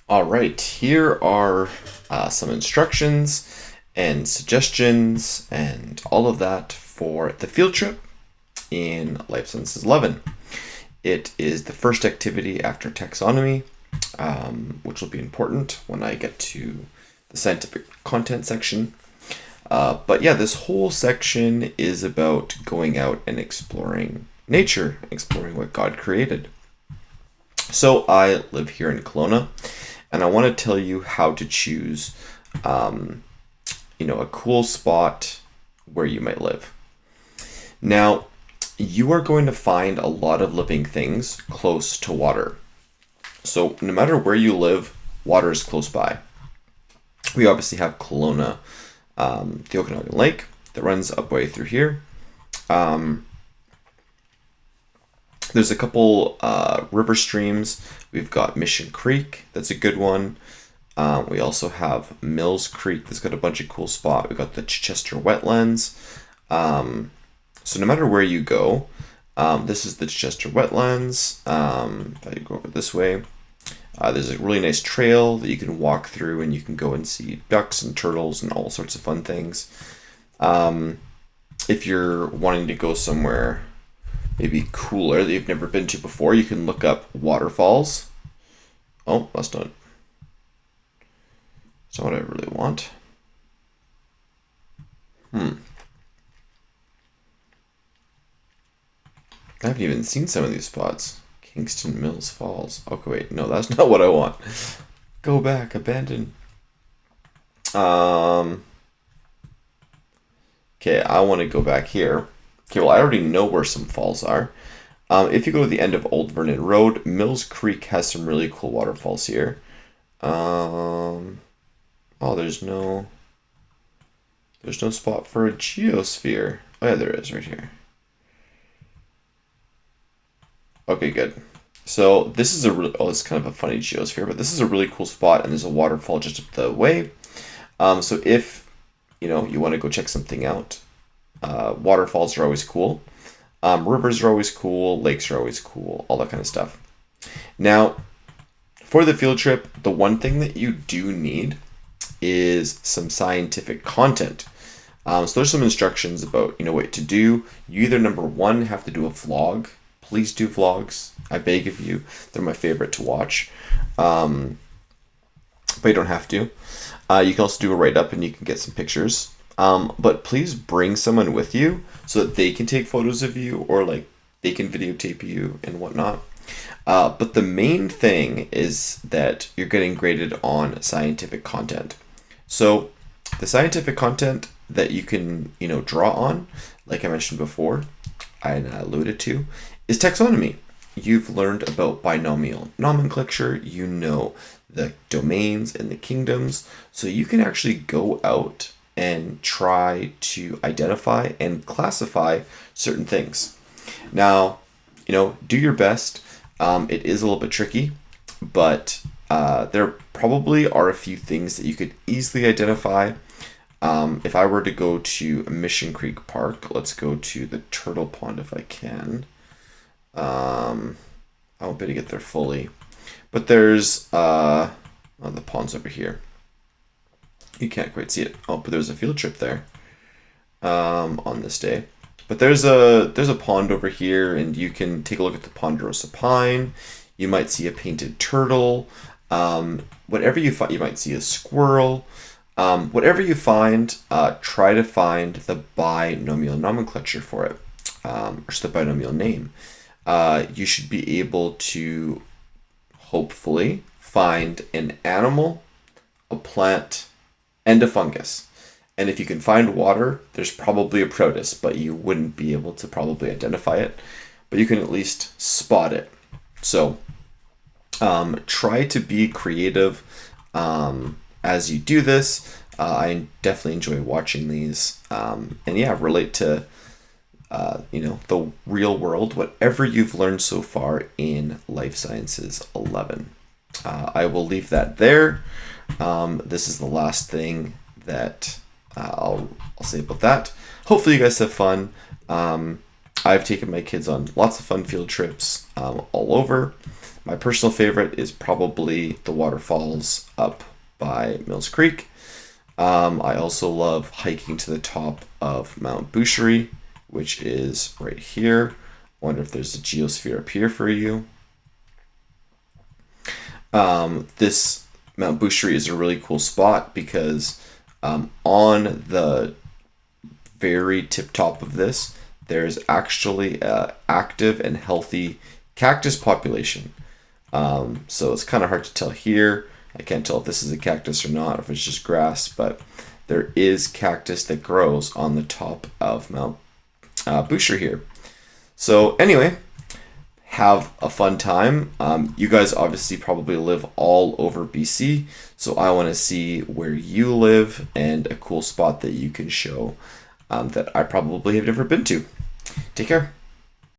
All right, here are some instructions and suggestions and all of that for the field trip in Life Sciences 11. It is the first activity after taxonomy, which will be important when I get to the scientific content section. But yeah, this whole section is about going out and exploring nature, exploring what God created. So I live here in Kelowna, and I want to tell you how to choose, a cool spot where you might live. Now, you are going to find a lot of living things close to water. So no matter where you live, water is close by. We obviously have Kelowna, the Okanagan Lake that runs up way through here. There's a couple river streams. We've got Mission Creek, that's a good one. We also have Mills Creek, that's got a bunch of cool spots. We've got the Chichester Wetlands. So no matter where you go, this is the Chichester Wetlands. If I go over this way, there's a really nice trail that you can walk through, and you can go and see ducks and turtles and all sorts of fun things. If you're wanting to go somewhere maybe cooler that you've never been to before, you can look up waterfalls. Oh, that's not what I really want. I haven't even seen some of these spots. Kingston Mills Falls. Okay, wait, no, that's not what I want. Go back, abandon. Okay, I want to go back here. Okay, well, I already know where some falls are. If you go to the end of Old Vernon Road, Mills Creek has some really cool waterfalls here. There's no spot for a geosphere. Oh yeah, there is right here. Okay, good. So this is it's kind of a funny geosphere, but this is a really cool spot, and there's a waterfall just up the way. So if you want to go check something out, waterfalls are always cool. Rivers are always cool. Lakes are always cool. All that kind of stuff. Now, for the field trip, the one thing that you do need is some scientific content. So there's some instructions about what to do. You either, number one, have to do a vlog. Please do vlogs. I beg of you. They're my favorite to watch. But you don't have to. You can also do a write-up and you can get some pictures. But please bring someone with you so that they can take photos of you, or they can videotape you and whatnot. But the main thing is that you're getting graded on scientific content. So the scientific content that you can, draw on, like I mentioned before, and I alluded to, is taxonomy. You've learned about binomial nomenclature, the domains and the kingdoms, so you can actually go out and try to identify and classify certain things. Now, do your best. It is a little bit tricky, but there probably are a few things that you could easily identify. If I were to go to Mission Creek Park, let's go to the Turtle Pond if I can. I won't be able to get there fully, but there's the pond's over here. You can't quite see it. Oh, but there's a field trip there on this day. But there's a pond over here, and you can take a look at the ponderosa pine. You might see a painted turtle. Whatever you find, you might see a squirrel. Whatever you find, try to find the binomial nomenclature for it, or just the binomial name. You should be able to hopefully find an animal, a plant, and a fungus. And if you can find water, there's probably a protus, but you wouldn't be able to probably identify it, but you can at least spot it. So try to be creative as you do this. I definitely enjoy watching these, and relate to the real world, whatever you've learned so far in Life Sciences 11. I will leave that there. This is the last thing that I'll say about that. Hopefully you guys have fun. I've taken my kids on lots of fun field trips all over. My personal favorite is probably the waterfalls up by Mills Creek. I also love hiking to the top of Mount Boucherie, which is right here. Wonder if there's a geosphere up here for you. This Mount Boucherie is a really cool spot because on the very tip top of this, there's actually a active and healthy cactus population. So it's kind of hard to tell here. I can't tell if this is a cactus or not, if it's just grass, but there is cactus that grows on the top of Mount Boucher here. So anyway, have a fun time. You guys obviously probably live all over BC, so I want to see where you live and a cool spot that you can show that I probably have never been to. Take care.